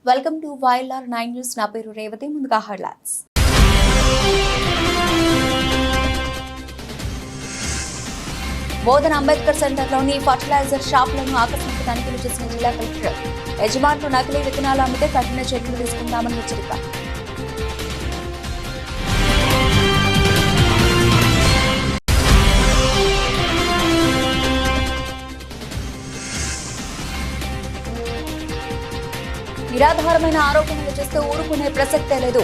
Welcome to YLR 9 news. నా పేరు రేవతి. ముందుగా హెడ్లైన్స్. బోధన అంబేద్కర్ సెంటర్లోని ఫర్టిలైజర్ షాపులను ఆకస్మిక తనిఖీలు చేసిన జిల్లా కలెక్టర్. యజమానులు నకిలీ విత్తనాలు అమ్మితే కఠిన చర్యలు తీసుకుంటామని హెచ్చరిక. నిరాధారమైన ఆరోపణలు చేస్తూ ఊరుకునే ప్రసక్తే లేదు.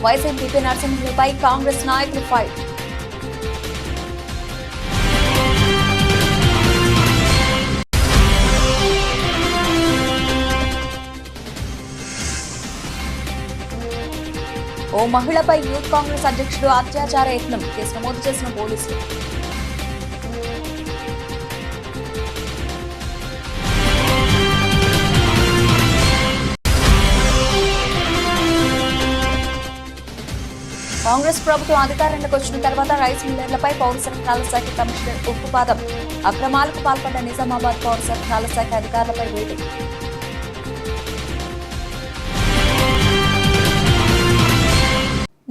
వైఎస్ఎంపీ నరసింహులపై కాంగ్రెస్ నాయకులు ఫైట్. ఓ మహిళపై యూత్ కాంగ్రెస్ అధ్యక్షుడు అత్యాచార యత్నం కేసు నమోదు చేసిన పోలీసులు. కాంగ్రెస్ ప్రభుత్వం అధికారంలోకి వచ్చిన తర్వాత రైస్ మిల్లర్లపై పౌర సరఫరాల శాఖ కమిషనర్ ఉక్కుపాదం. అక్రమాలకు పాల్పడ్డ నిజామాబాద్ పౌర సరఫరాల శాఖ అధికారులపై వేటు.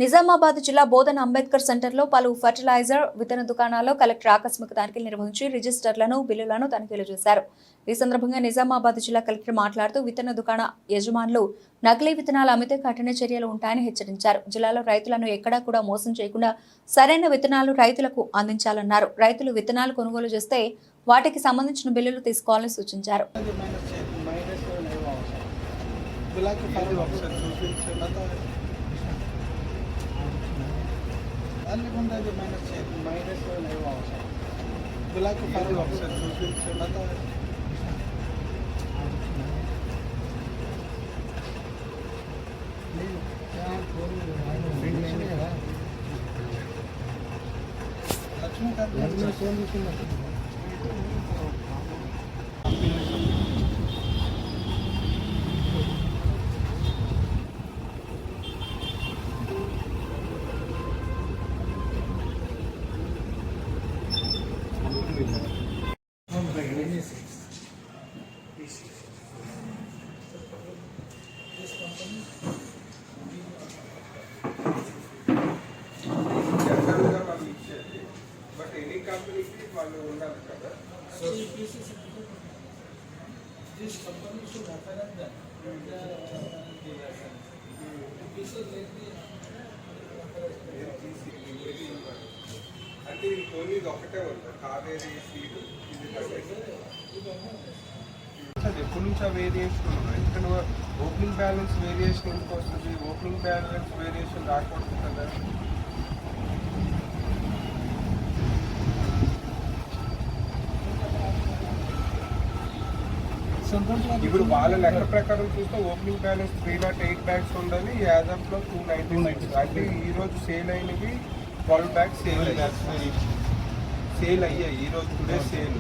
నిజామాబాద్ జిల్లా బోధన అంబేద్కర్ సెంటర్లో పలు ఫర్టిలైజర్ విత్తన దుకాణాల్లో కలెక్టర్ ఆకస్మిక తనిఖీలు నిర్వహించి రిజిస్టర్లను, బిల్లులను తనిఖీలు చేశారు. ఈ సందర్భంగా నిజామాబాద్ జిల్లా కలెక్టర్ మాట్లాడుతూ విత్తన దుకాణ యజమానులు నకిలీ విత్తనాలు అమ్మితే కఠిన చర్యలు ఉంటాయని హెచ్చరించారు. జిల్లాలో రైతులను ఎక్కడా కూడా మోసం చేయకుండా సరైన విత్తనాలు రైతులకు అందించాలన్నారు. రైతులు విత్తనాలు కొనుగోలు చేస్తే వాటికి సంబంధించిన బిల్లులు తీసుకోవాలని సూచించారు. This company should represent them. అంటే ఈ కొన్ని ఒకటే ఉంది కావేరీ సీడ్ ఇది ఎప్పటి నుంచి ఆ వేరియేషన్ ఉన్నాయి. ఇక్కడ ఓపెనింగ్ బ్యాలెన్స్ వేరియేషన్ ఎందుకు వస్తుంది? ఓపెనింగ్ బ్యాలెన్స్ వేరియేషన్ రాకూడదు కదా. ఇప్పుడు వాళ్ళ లెక్క ప్రకారం చూస్తే ఓపెనింగ్ బ్యాలెన్స్ 308 బ్యాగ్స్ ఉండాలి. యాజప్ లో 290. అంటే ఈ రోజు సేల్ అయినవి 12 బ్యాగ్స్ సేల్ అయ్యాయి. ఈ రోజు టుడే సేల్.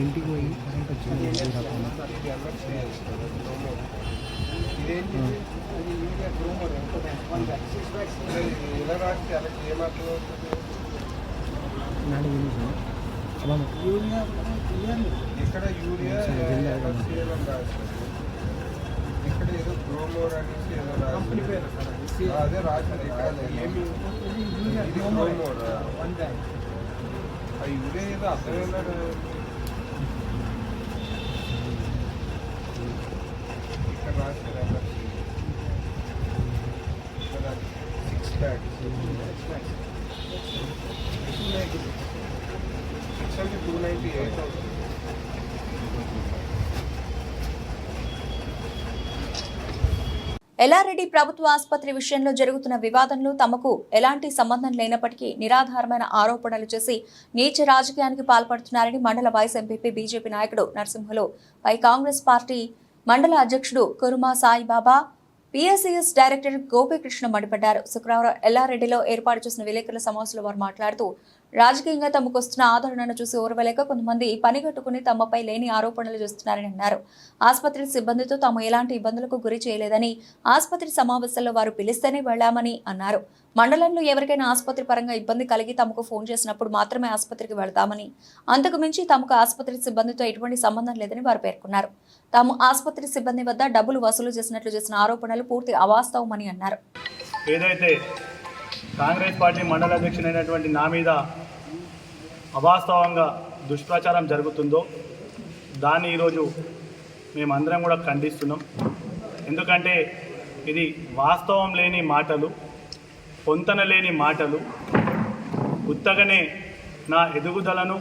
ఇంటికి పోయి కరెంట్ వచ్చింది. ఇక్కడ యూరియా ఇక్కడ ఏదో గ్రోమోర్ అనేసి ఏదో రాసి అదే రాశారు. ఇక్కడ ఏమి గ్రోమోర్ ఆ యూరియా ఏదో అర్థమైనా ఇక్కడ రాశారు. 6 bags 298. ఎల్లారెడ్డి ప్రభుత్వ ఆసుపత్రి విషయంలో జరుగుతున్న వివాదంలో తమకు ఎలాంటి సంబంధం లేనప్పటికీ నిరాధారమైన ఆరోపణలు చేసి నీచ రాజకీయానికి పాల్పడుతున్నారని మండల వైస్ ఎంపీపీ బీజేపీ నాయకుడు నరసింహులు పై కాంగ్రెస్ పార్టీ మండల అధ్యక్షుడు Kurama Saibaba PSCS director Gopikrishna మండిపడ్డారు. శుక్రవారం ఎల్లారెడ్డిలో ఏర్పాటు చేసిన విలేకరుల సమావేశంలో వారు మాట్లాడుతూ రాజకీయంగా తమకు వస్తున్న ఆదరణను చూసి ఓర్వలేక కొంతమంది పనిగట్టుకుని తమపై లేని ఆరోపణలు చేస్తున్నారని అన్నారు. ఆసుపత్రి సిబ్బందితో తాము ఎలాంటి ఇబ్బందులకు గురి చేయలేదని, ఆసుపత్రి సమావేశాల్లో వారు పిలిస్తేనే వెళ్లామని అన్నారు. మండలంలో ఎవరికైనా ఆసుపత్రి పరంగా ఇబ్బంది కలిగి తమకు ఫోన్ చేసినప్పుడు మాత్రమే ఆసుపత్రికి వెళ్తామని, అంతకు మించి తమకు ఆసుపత్రి సిబ్బందితో ఎటువంటి సంబంధం లేదని వారు పేర్కొన్నారు. తాము ఆసుపత్రి సిబ్బంది వద్ద డబ్బులు వసూలు చేసినట్లు చేసిన ఆరోపణలు పూర్తి అవాస్తవమని అన్నారు. ఏదైతే కాంగ్రెస్ పార్టీ మండల అధ్యక్షుడైనటువంటి నా మీద అవాస్తవంగా దుష్ప్రచారం జరుగుతుందో దాన్ని ఈరోజు మేమందరం కూడా ఖండిస్తున్నాం. ఎందుకంటే ఇది వాస్తవం లేని మాటలు, పొంతన లేని మాటలు. ఉత్తగానే నా ఎదుగుదలను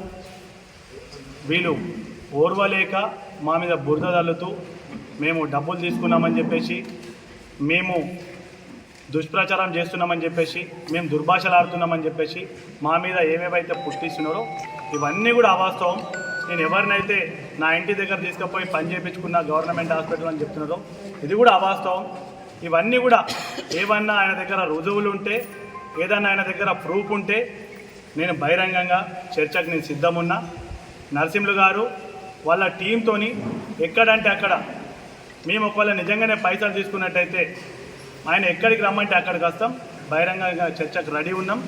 వీళ్ళు ఓర్వలేక మా మీద బురద తల్లుతూ మేము డబ్బులు తీసుకున్నామని చెప్పేసి, మేము దుష్ప్రచారం చేస్తున్నామని చెప్పేసి, మేము దుర్భాషలు ఆడుతున్నామని చెప్పేసి మా మీద ఏవేవైతే పుట్టిస్తున్నారో ఇవన్నీ కూడా అవాస్తవం. నేను ఎవరినైతే నా ఇంటి దగ్గర తీసుకుపోయి పని చేయించుకున్న గవర్నమెంట్ హాస్పిటల్ అని చెప్తున్నారో ఇది కూడా అవాస్తవం. ఇవన్నీ కూడా ఏమన్నా ఆయన దగ్గర రుజువులు ఉంటే, ఏదన్నా ఆయన దగ్గర ప్రూఫ్ ఉంటే నేను బహిరంగంగా చర్చకు నేను సిద్ధమున్నా. నరసింహులు గారు వాళ్ళ టీంతోని ఎక్కడంటే అక్కడ మేము ఒకవేళ నిజంగానే పైసలు తీసుకున్నట్టయితే ఆయన ఎక్కడికి రమ్మంటే అక్కడికి వస్తాం. బహిరంగంగా చర్చకు రెడీ ఉన్నాం.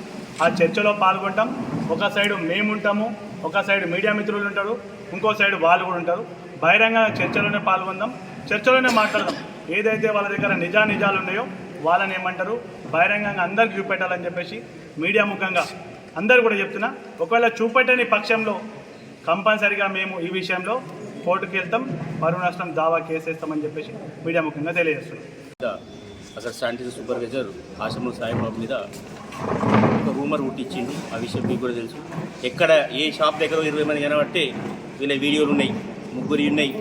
ఆ చర్చలో పాల్గొంటాం. ఒక సైడు మేము ఉంటాము, ఒక సైడు మీడియా మిత్రులు ఉంటారు, ఇంకో సైడు వాళ్ళు కూడా ఉంటారు. బహిరంగ చర్చలోనే పాల్గొందాం, చర్చలోనే మాట్లాడదాం. ఏదైతే వాళ్ళ దగ్గర నిజాలు ఉన్నాయో వాళ్ళని ఏమంటారు బహిరంగంగా అందరికి చూపెట్టాలని చెప్పేసి మీడియా ముఖంగా అందరూ కూడా చెప్తున్నా. ఒకవేళ చూపెట్టని పక్షంలో కంపల్సరిగా మేము ఈ విషయంలో కోర్టుకు వెళ్తాం, పరువు నష్టం దావా కేసేస్తామని చెప్పేసి మీడియా ముఖంగా తెలియజేస్తున్నాం. అక్కడ శానిటరీ సూపర్వైజర్ ఆశ్రమం సాయిబాబు మీద ఒక రూమర్ పుట్టించింది. ఆ విషయం మీకు కూడా తెలుసు. ఎక్కడ ఏ షాప్ దగ్గర 20 మంది కనబడితే వీళ్ళ వీడియోలు ఉన్నాయి, 3 ఉన్నాయి,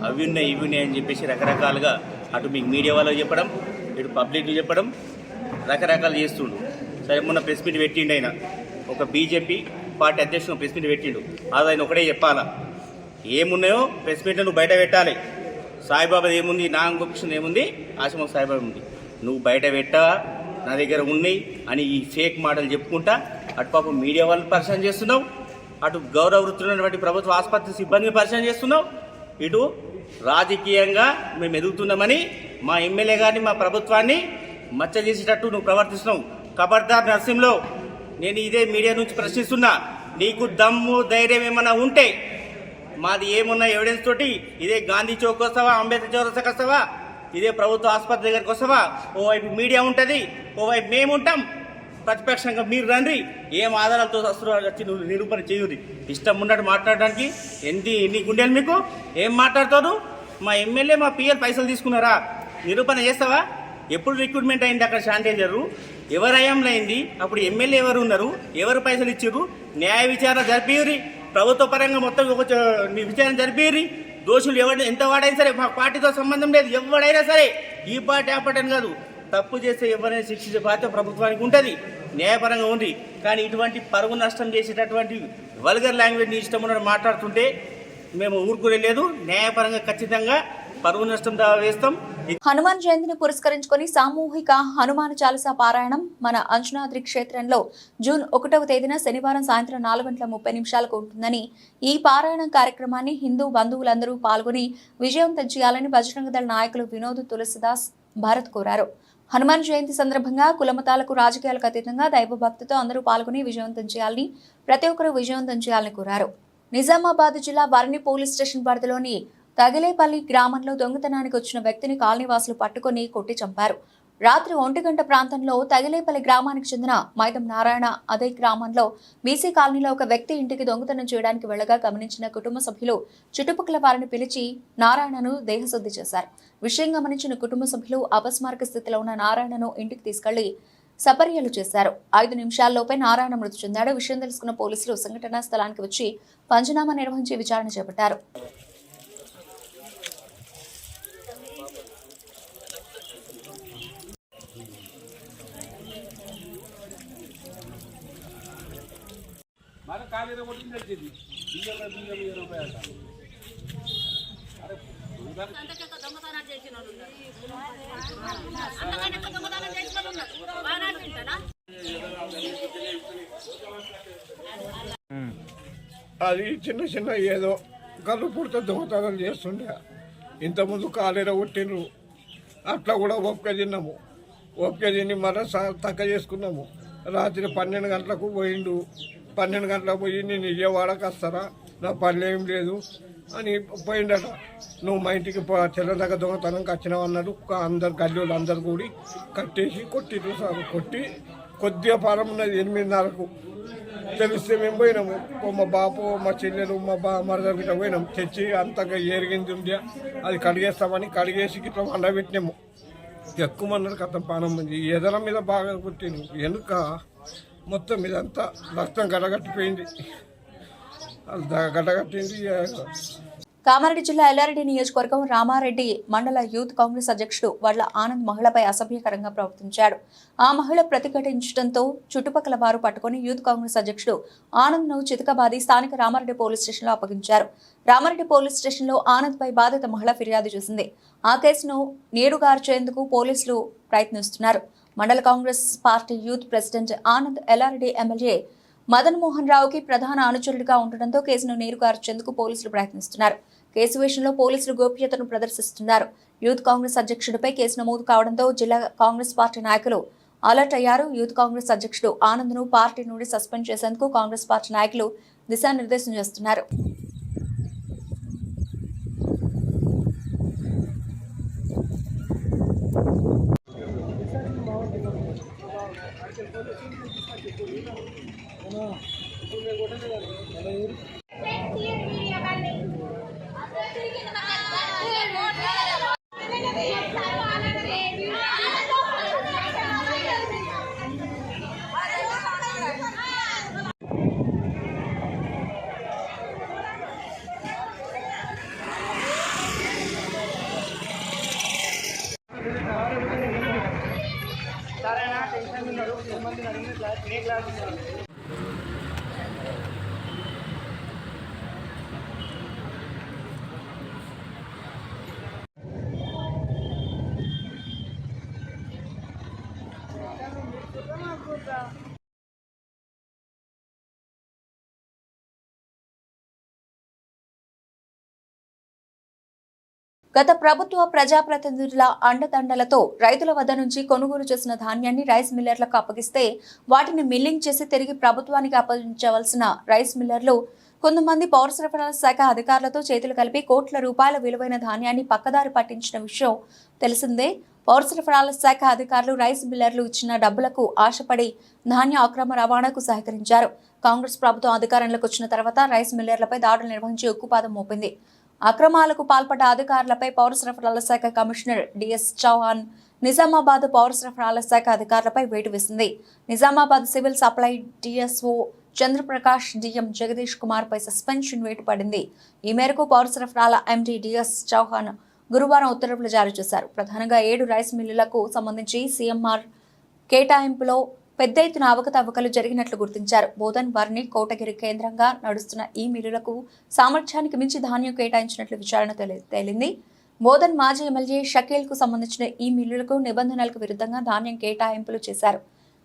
అవి ఉన్నాయి, ఇవి ఉన్నాయి అని చెప్పేసి రకరకాలుగా అటు మీకు మీడియా వాళ్ళకి చెప్పడం, ఇటు పబ్లిక్ చెప్పడం, రకరకాలు చేస్తుండు. సరే మొన్న ప్రెస్ మీట్ పెట్టిండు ఆయన, ఒక బీజేపీ పార్టీ అధ్యక్షుడు ప్రెస్ మీట్ పెట్టిండు. అది ఆయన ఒకటే చెప్పాలా, ఏమున్నాయో ప్రెస్ మీట్లో నువ్వు బయట పెట్టాలి. సాయిబాబా ఏముంది, నా ఇంకొక ఏముంది, ఆశ్రమం సాయిబాబా ఉంది, నువ్వు బయట పెట్టా నా దగ్గర ఉన్నాయి అని ఈ ఫేక్ మాటలు చెప్పుకుంటా అటు పాపం మీడియా వాళ్ళని పరిచయం చేస్తున్నావు, అటు గౌరవ వృత్తున్నటువంటి ప్రభుత్వ ఆసుపత్రి సిబ్బందిని పరిచయం చేస్తున్నావు, ఇటు రాజకీయంగా మేము ఎదుగుతున్నామని మా ఎమ్మెల్యే గారిని మా ప్రభుత్వాన్ని మచ్చ చేసేటట్టు నువ్వు ప్రవర్తిస్తున్నావు. ఖబర్దార్ నరసింహులు, నేను ఇదే మీడియా నుంచి ప్రశ్నిస్తున్నా. నీకు దమ్ము ధైర్యం ఏమన్నా ఉంటే మాది ఏమున్నా ఎవిడెన్స్ తోటి ఇదే గాంధీ చౌక్ వస్తావా, అంబేద్కర్ చౌరస్తాకి వస్తావా, ఇదే ప్రభుత్వ ఆసుపత్రి దగ్గరికి వస్తావా, ఓవైపు మీడియా ఉంటుంది, ఓవైపు మేము ఉంటాం, ప్రతిపక్షంగా మీరు రండి, ఏం ఆధారాలతో వచ్చి నువ్వు నిరూపణ చేయుది. ఇష్టం ఉన్నట్టు మాట్లాడడానికి ఎన్ని గుండెలు మీకు, ఏం మాట్లాడతారు? మా ఎమ్మెల్యే మా పిఎల్ పైసలు తీసుకున్నారా, నిరూపణ చేస్తావా? ఎప్పుడు రిక్రూట్మెంట్ అయింది అక్కడ శానిటైజరు, ఎవరు అయంలో అయింది, అప్పుడు ఎమ్మెల్యే ఎవరు ఉన్నారు, ఎవరు పైసలు ఇచ్చారు, న్యాయ విచారణ జరిపిరి, ప్రభుత్వ పరంగా మొత్తం ఒక విచారణ జరిపిరి. దోషులు ఎవరు ఎంత వాడైనా సరే, మా పార్టీతో సంబంధం లేదు, ఎవడైనా సరే, ఈ పార్టీ ఆ పార్టీ అని కాదు, తప్పు చేస్తే ఎవరైనా శిక్షించే బాధ్యత ప్రభుత్వానికి ఉంటుంది, న్యాయపరంగా ఉంది. కానీ ఇటువంటి పరువు నష్టం చేసేటటువంటి వల్గర్ లాంగ్వేజ్ని ఇష్టం ఉన్నట్టు మాట్లాడుతుంటే మేము ఊరుకునే లేదు. న్యాయపరంగా ఖచ్చితంగా పరువు నష్టం వేస్తాం. హనుమాన్ జయంతిని పురస్కరించుకొని సామూహిక హనుమాన్ చాలీసా పారాయణం మన అంజనాద్రి క్షేత్రంలో జూన్ 1వ తేదీన శనివారం సాయంత్రం 4:30 ఉంటుందని, ఈ పారాయణం కార్యక్రమాన్ని హిందూ బంధువులందరూ పాల్గొని విజయవంతం చేయాలని బజరంగ దళ నాయకులు వినోద్ తులసిదాస్ భారత్ కోరారు. హనుమాన్ జయంతి సందర్భంగా కులమతాలకు రాజకీయాలకు అతీతంగా దైవభక్తితో అందరూ పాల్గొని విజయవంతం చేయాలని, ప్రతి ఒక్కరూ విజయవంతం చేయాలని కోరారు. నిజామాబాద్ జిల్లా వారిని పోలీస్ స్టేషన్ పరిధిలోని తగిలేపల్లి గ్రామంలో దొంగతనానికి వచ్చిన వ్యక్తిని కాలనీవాసులు పట్టుకుని కొట్టి చంపారు. రాత్రి 1 గంట ప్రాంతంలో తగిలేపల్లి గ్రామానికి చెందిన మైదం నారాయణ అదే గ్రామంలో బీసీ కాలనీలో ఒక వ్యక్తి ఇంటికి దొంగతనం చేయడానికి వెళ్లగా గమనించిన కుటుంబ సభ్యులు చుట్టుపక్కల వారిని పిలిచి నారాయణను దేహశుద్ధి చేశారు. విషయం గమనించిన కుటుంబ సభ్యులు అపస్మారక స్థితిలో ఉన్న నారాయణను ఇంటికి తీసుకెళ్లి సపర్యలు చేశారు. 5 నిమిషాల్లోపే నారాయణ మృతి చెందాడు. విషయం తెలుసుకున్న పోలీసులు సంఘటనా స్థలానికి వచ్చి పంచనామా నిర్వహించి విచారణ చేపట్టారు. మన కాలేజీ కొట్టింది వచ్చింది బియ్యం 20 రూపాయలు. అరే దొంగతనం చేసిన వాళ్ళు అది చిన్న చిన్న ఏదో కళ్ళు పుడితే దొంగతనం చేస్తుండే. ఇంతకుముందు కాలేర కొట్టిండ్రు, అట్లా కూడా ఓపిక తిన్నాము. ఓపిక తిని మళ్ళీ తక్క చేసుకున్నాము. రాత్రి 12 గంటలకు పోయిండు. 12 గంటలకు పోయి నేను విజయవాడకు వస్తారా, నా పని ఏం లేదు అని పోయిండట. నువ్వు మా ఇంటికి తెల్లదాకా దొంగతనంకి వచ్చినావు అన్నాడు. అందరు గల్లీలు అందరు కూడి కట్టేసి కొట్టిరు సార్. కొట్టి కొద్దిగా పారం ఉన్నది 8:30కు తెలిస్తే మేము పోయినాము. మా బాపు, మా చెల్లెలు, మా దగ్గర పోయినాం. తెచ్చి అంతగా ఏరిగింది ఉంది, అది కడిగేస్తామని కడిగేసి ఇట్లా వండబెట్టినాము. ఎక్కువ అన్నాడు కథం పానం మంది. ఎదల మీద బాగా కొట్టింది, వెనుక మొత్తం ఇదంతా రక్తం గడగట్టిపోయింది. గడగట్టింది. కామారెడ్డి జిల్లా ఎల్లారెడ్డి నియోజకవర్గం రామారెడ్డి మండల యూత్ కాంగ్రెస్ అధ్యక్షుడు వడ్ల ఆనంద్ మహిళపై అసభ్యకరంగా ప్రవర్తించాడు. ఆ మహిళ ప్రతిఘటించడంతో చుట్టుపక్కల వారు పట్టుకుని యూత్ కాంగ్రెస్ అధ్యక్షుడు ఆనంద్ ను చితకబాది స్థానిక రామారెడ్డి పోలీస్ స్టేషన్లో అప్పగించారు. రామారెడ్డి పోలీస్ స్టేషన్లో ఆనంద్ పై బాధిత మహిళ ఫిర్యాదు చేసింది. ఆ కేసును నీరుగార్చేందుకు పోలీసులు ప్రయత్నిస్తున్నారు. మండల Congress party youth president Anand Yellareddy MLA Madan Mohan రావుకి ప్రధాన అనుచరుడిగా ఉండడంతో కేసును నీరుగార్చేందుకు పోలీసులు ప్రయత్నిస్తున్నారు. కేసు విషయంలో పోలీసులు గోప్యతను ప్రదర్శిస్తున్నారు. యూత్ కాంగ్రెస్ అధ్యక్షుడిపై కేసు నమోదు కావడంతో జిల్లా కాంగ్రెస్ పార్టీ నాయకులు అలర్ట్ అయ్యారు. యూత్ కాంగ్రెస్ అధ్యక్షుడు ఆనంద్ ను పార్టీ నుండి సస్పెండ్ చేసేందుకు కాంగ్రెస్ పార్టీ నాయకులు దిశానిర్దేశం చేస్తున్నారు. గత ప్రభుత్వ ప్రజాప్రతినిధుల అండదండలతో రైతుల వద్ద నుంచి కొనుగోలు చేసిన ధాన్యాన్ని రైస్ మిల్లర్లకు అప్పగిస్తే వాటిని మిల్లింగ్ చేసి తిరిగి ప్రభుత్వానికి అప్పగించవలసిన రైస్ మిల్లర్లు కొంతమంది పౌర సరఫరాల శాఖ అధికారులతో చేతులు కలిపి కోట్ల రూపాయల విలువైన ధాన్యాన్ని పక్కదారి పట్టించిన విషయం తెలిసిందే. పౌర సరఫరాల శాఖ అధికారులు రైస్ మిల్లర్లు ఇచ్చిన డబ్బులకు ఆశపడి ధాన్య అక్రమ రవాణాకు సహకరించారు. కాంగ్రెస్ ప్రభుత్వం అధికారంలోకి వచ్చిన తర్వాత రైస్ మిల్లర్లపై దాడులు నిర్వహించి ఉక్కుపాదం మోపింది. అక్రమాలకు పాల్పడ్డ అధికారులపై పౌర సరఫరాల శాఖ కమిషనర్ డిఎస్ చౌహాన్ నిజామాబాద్ పౌర సరఫరాల శాఖ అధికారులపై వేటు వేసింది. Nizamabad civil supply DSO Chandraprakash DM Jagadish Kumar పై సస్పెన్షన్ వేటు పడింది. ఈ మేరకు పౌర సరఫరాల ఎండీ డిఎస్ చౌహాన్ గురువారం ఉత్తర్వులు జారీ చేశారు. ప్రధానంగా 7 రైస్ మిల్లులకు సంబంధించి సీఎంఆర్ కేటాయింపులో పెద్ద ఎత్తున అవకతవకలు జరిగినట్లు గుర్తించారు. బోధన్, వర్ని, కోటగిరి కేంద్రంగా నడుస్తున్న ఈ మిల్లులకు సామర్థ్యానికి మించి ధాన్యం కేటాయించినట్లు విచారణ తేలింది. బోధన్ మాజీ ఎమ్మెల్యే షకీల్ కు సంబంధించిన ఈ మిల్లులకు నిబంధనలకు విరుద్ధంగా ధాన్యం కేటాయింపులు చేశారు.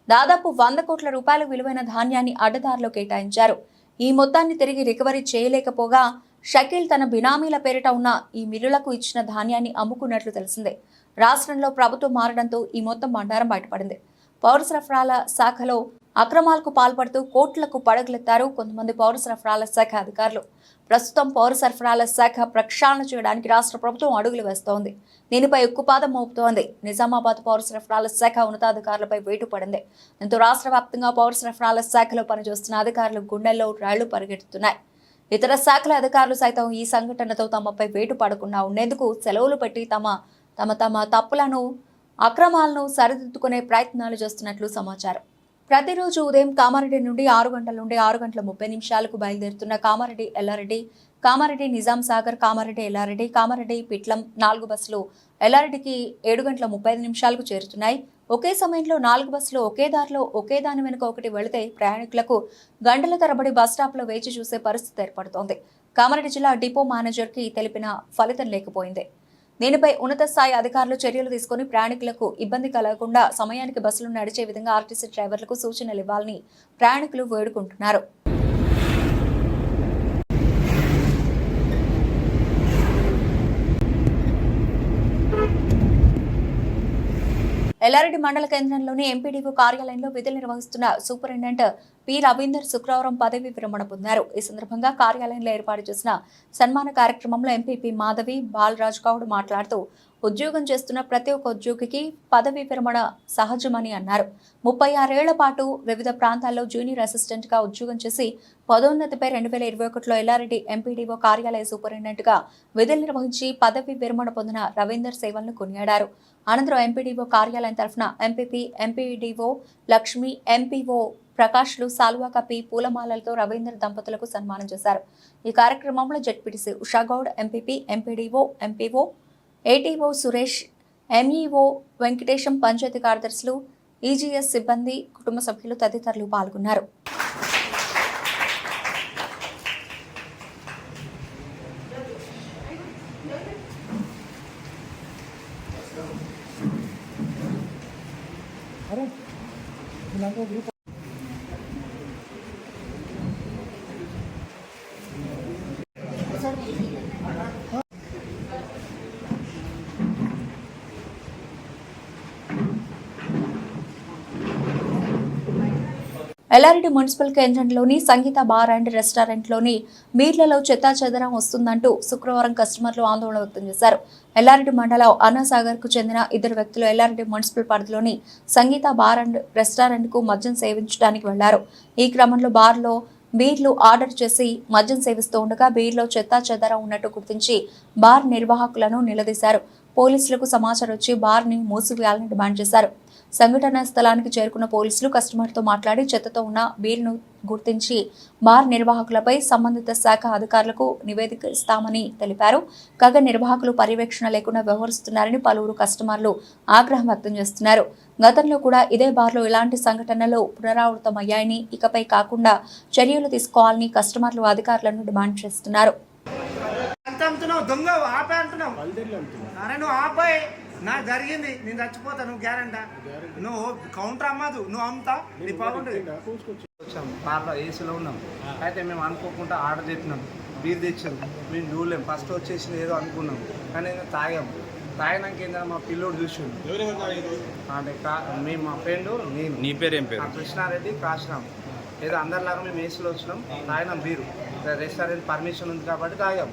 దాదాపు 100 కోట్ల రూపాయల విలువైన ధాన్యాన్ని అడ్డదారిలో కేటాయించారు. ఈ మొత్తాన్ని తిరిగి రికవరీ చేయలేకపోగా షకీల్ తన బినామీల పేరిట ఉన్న ఈ మిల్లులకు ఇచ్చిన ధాన్యాన్ని అమ్ముకున్నట్లు తెలిసిందే. రాష్ట్రంలో ప్రభుత్వం మారడంతో ఈ మొత్తం బండారం బయటపడింది. పౌర సరఫరాల శాఖలో అక్రమాలకు పాల్పడుతూ కోట్లకు పడగలెత్తారు కొంతమంది పౌర సరఫరాల శాఖ అధికారులు. ప్రస్తుతం పౌర సరఫరాల శాఖ ప్రక్షాళన చేయడానికి రాష్ట్ర ప్రభుత్వం అడుగులు వేస్తోంది. దీనిపై ఉక్కుపాదం మోపుతోంది. నిజామాబాద్ పౌర సరఫరాల శాఖ ఉన్నతాధికారులపై వేటు పడింది. దీంతో రాష్ట్ర వ్యాప్తంగా పౌర సరఫరాల శాఖలో పనిచేస్తున్న అధికారులు గుండెల్లో రాళ్లు పరిగెడుతున్నాయి. ఇతర శాఖల అధికారులు సైతం ఈ సంఘటనతో తమపై వేటు పడకుండా ఉండేందుకు సెలవులు పెట్టి తమ తప్పులను అక్రమాలను సరిదిద్దుకునే ప్రయత్నాలు చేస్తున్నట్లు సమాచారం. ప్రతిరోజు ఉదయం కామారెడ్డి నుండి 6 గంటల నుండి 6 గంటల 30 నిమిషాలకు బయలుదేరుతున్న కామారెడ్డి ఎల్లారెడ్డి, కామారెడ్డి నిజాం సాగర్, కామారెడ్డి ఎల్లారెడ్డి, కామారెడ్డి పిట్లం 4 బస్సులు ఎల్లారెడ్డికి 7 గంటల 35 నిమిషాలకు చేరుతున్నాయి. ఒకే సమయంలో 4 బస్సులు ఒకే దారిలో ఒకే దాని వెనుక ఒకటి వెళితే ప్రయాణికులకు గంటల తరబడి బస్టాప్లో వేచి చూసే పరిస్థితి ఏర్పడుతోంది. కామారెడ్డి జిల్లా డిపో మేనేజర్కి తెలిపిన ఫలితం లేకపోయింది. దీనిపై ఉన్నత స్థాయి అధికారులు చర్యలు తీసుకుని ప్రయాణికులకు ఇబ్బంది కలగకుండా సమయానికి బస్సులు నడిచే విధంగా ఆర్టీసీ డ్రైవర్లకు సూచనలు ఇవ్వాలని ప్రయాణికులు వేడుకుంటున్నారు. ఎల్లారెడ్డి మండల కేంద్రంలోని ఎంపీడీఓ కార్యాలయంలో విధులు నిర్వహిస్తున్న సూపరింటెండెంట్ పి రవీందర్ శుక్రవారం పదవి విరమణ పొందారు. ఈ సందర్భంగా కార్యాలయంలో ఏర్పాటు చేసిన సన్మాన కార్యక్రమంలో ఎంపీపీ మాధవి బాలరాజ్ గౌడ్ మాట్లాడుతూ ఉద్యోగం చేస్తున్న ప్రతి ఒక్క ఉద్యోగికి పదవి విరమణ సహజమని అన్నారు. 36 ఏళ్ల పాటు వివిధ ప్రాంతాల్లో జూనియర్ అసిస్టెంట్ గా ఉద్యోగం చేసి పదోన్నతిపై 2021లో ఎల్లారెడ్డి ఎంపీడీఓ కార్యాలయ సూపరింటెండెంట్ గా విధులు నిర్వహించి పదవి విరమణ పొందిన రవీందర్ సేవలను కొనియాడారు. అనంతరం ఎంపీడీఓ కార్యాలయం తరఫున ఎంపీపీ, ఎంపీడీఓ లక్ష్మి, ఎంపీఓ ప్రకాష్లు సాల్వా కప్పి పూలమాలలతో రవీందర్ దంపతులకు సన్మానం చేశారు. ఈ కార్యక్రమంలో ZPTC Ushagoud, MPP, MPDO, MPO, ATO Suresh, MEO Venkatesham, పంచాయతీ కార్యదర్శులు, ఈజీఎస్ సిబ్బంది, కుటుంబ సభ్యులు తదితరులు పాల్గొన్నారు. ఎల్లారెడ్డి మున్సిపల్ కేంద్రంలోని సంగీత బార్ అండ్ రెస్టారెంట్లోని బీర్లలో చెత్తాచెదరం వస్తుందంటూ శుక్రవారం కస్టమర్లు ఆందోళన వ్యక్తం చేశారు. ఎల్లారెడ్డి మండలం అన్నాసాగర్ కు చెందిన 2 వ్యక్తులు ఎల్లారెడ్డి మున్సిపల్ పరిధిలోని సంగీత బార్ అండ్ రెస్టారెంట్ కు మద్యం సేవించడానికి వెళ్లారు. ఈ క్రమంలో బార్లో బీర్లు ఆర్డర్ చేసి మద్యం సేవిస్తూ ఉండగా బీర్లో చెత్తాచెదరం ఉన్నట్టు గుర్తించి బార్ నిర్వాహకులను నిలదీశారు. పోలీసులకు సమాచారం వచ్చి బార్ ని మూసివేయాలని డిమాండ్ చేశారు. సంఘటనా స్థలానికి చేరుకున్న పోలీసులు కస్టమర్తో మాట్లాడి చెత్తతో ఉన్న బీర్ను గుర్తించి బార్ నిర్వాహకులపై సంబంధిత శాఖ అధికారులకు నివేదిక ఇస్తామని తెలిపారు. కాగా నిర్వాహకులు పర్యవేక్షణ లేకుండా వ్యవహరిస్తున్నారని పలువురు కస్టమర్లు ఆగ్రహం వ్యక్తం చేస్తున్నారు. గతంలో కూడా ఇదే బార్లో ఇలాంటి సంఘటనలు పునరావృతమయ్యాయని, ఇకపై కాకుండా చర్యలు తీసుకోవాలని కస్టమర్లు అధికారులను డిమాండ్ చేస్తున్నారు. నాకు జరిగింది, నేను చచ్చిపోతా, నువ్వు గ్యారంటా, నువ్వు కౌంటర్ అమ్మదు, నువ్వు అమ్ముతా, నీ బాగుంటుంది. వచ్చాము కార్లో ఏసీలో ఉన్నాం. అయితే మేము అనుకోకుండా ఆర్డర్ చెప్పినాం, బీర్ తెచ్చాం, మేము చూడలేం. ఫస్ట్ వచ్చేసి ఏదో అనుకున్నాం, కానీ తాగాము. తాగినాక ఏంటంటే మా పిల్లోడు చూసిండు. అంటే మేము మా ఫ్రెండ్, నేను, నీ పేరు ఏం పేరు? కృష్ణారెడ్డి, కాశరామ్. ఏదో అందరిలాగా మేము ఏసీలో వచ్చినాం, తాగినాం బీరు. రెస్టారెంట్ పర్మిషన్ ఉంది కాబట్టి తాగాం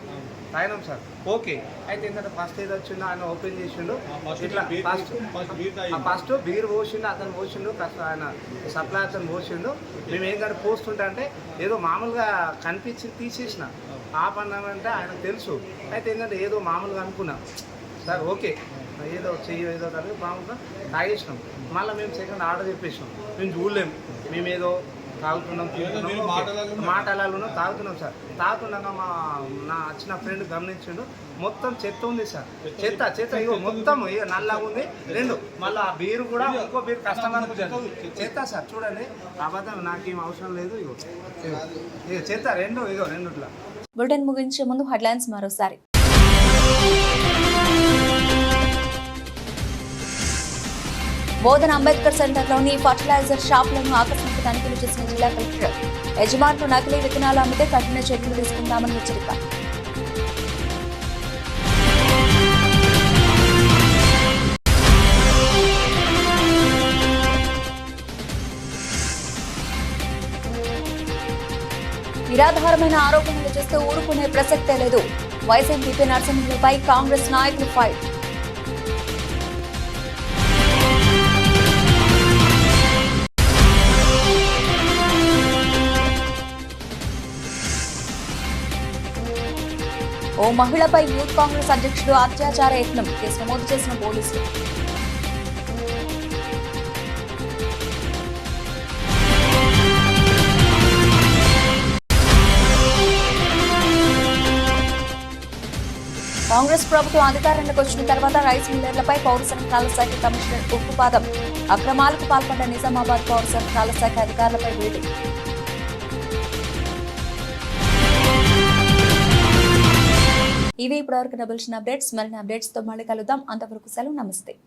సార్. ఓకే. అయితే ఏంటంటే ఫస్ట్ ఏది వచ్చిండో ఆయన ఓపెన్ చేసిండు, ఇట్లా ఫస్ట్ బీర్ పోసిండు, అతను పోసిండు, ఆయన సప్లై అతను పోసిండు. మేము ఏంటంటే పోస్తుంటే అంటే ఏదో మామూలుగా కనిపించి తీసేసిన ఆపన్నామంటే ఆయనకు తెలుసు. అయితే ఏంటంటే ఏదో మామూలుగా అనుకున్నాం సార్. ఓకే, ఏదో చెయ్యి ఏదో కలిగి మామూలుగా తాగేసినాం. మళ్ళీ మేము సెకండ్ ఆర్డర్ చెప్పేసినాం, మేము చూడలేము, మేము ఏదో తాగుతున్నాం, మాటలలో తాగుతున్నాం సార్. తాగుతున్నాక నా వచ్చిన ఫ్రెండ్ గమనించిండు, మొత్తం చెత్త ఉంది సార్. చెత్త ఇగో మొత్తం ఇక నల్లగా ఉంది. 2 మళ్ళీ ఆ బీరు కూడా ఇంకో బీరు కస్టమర్ చెత్త సార్. చూడండి, అబద్ధం, నాకేం అవసరం లేదు. ఇగో చెత్త 2 ఇగో 2 ఇట్లా. బులెటిన్ ముగించే ముందు హెడ్లైన్స్ మరోసారి. బోధన అంబేద్కర్ సెంటర్లోని ఫర్టిలైజర్ షాపులను ఆకస్మిక తనిఖీలు చేసిన జిల్లా కలెక్టర్. యజమానులు నకిలీ విత్తనాలు అమ్మితే కఠిన చర్యలు తీసుకుంటామని హెచ్చరిక. నిరాధారమైన ఆరోపణలు చేస్తూ ఊరుకునే ప్రసక్తే లేదు. వైఎస్ఎంపీ నరసింహులపై కాంగ్రెస్ నాయకులు ఫైట్. ఓ మహిళపై యూత్ కాంగ్రెస్ అధ్యక్షుడు అత్యాచార యత్నం, కేసు నమోదు చేసిన పోలీసులు. కాంగ్రెస్ ప్రభుత్వం అధికారంలోకి వచ్చిన తర్వాత రైస్ మిల్లర్లపై పౌర సరఫరాల శాఖ కమిషనర్ ఉక్కుపాదం. అక్రమాలకు పాల్పడ్డ నిజామాబాద్ పౌర సరఫరాల శాఖ అధికారులపై వేటు. ఇవి ఇప్పటివరకు డబుల్షన్ అప్డేట్స్. మరిన్ని అప్డేట్స్తో మళ్ళీ కలుద్దాం. అంతవరకు సెలవు. నమస్తే.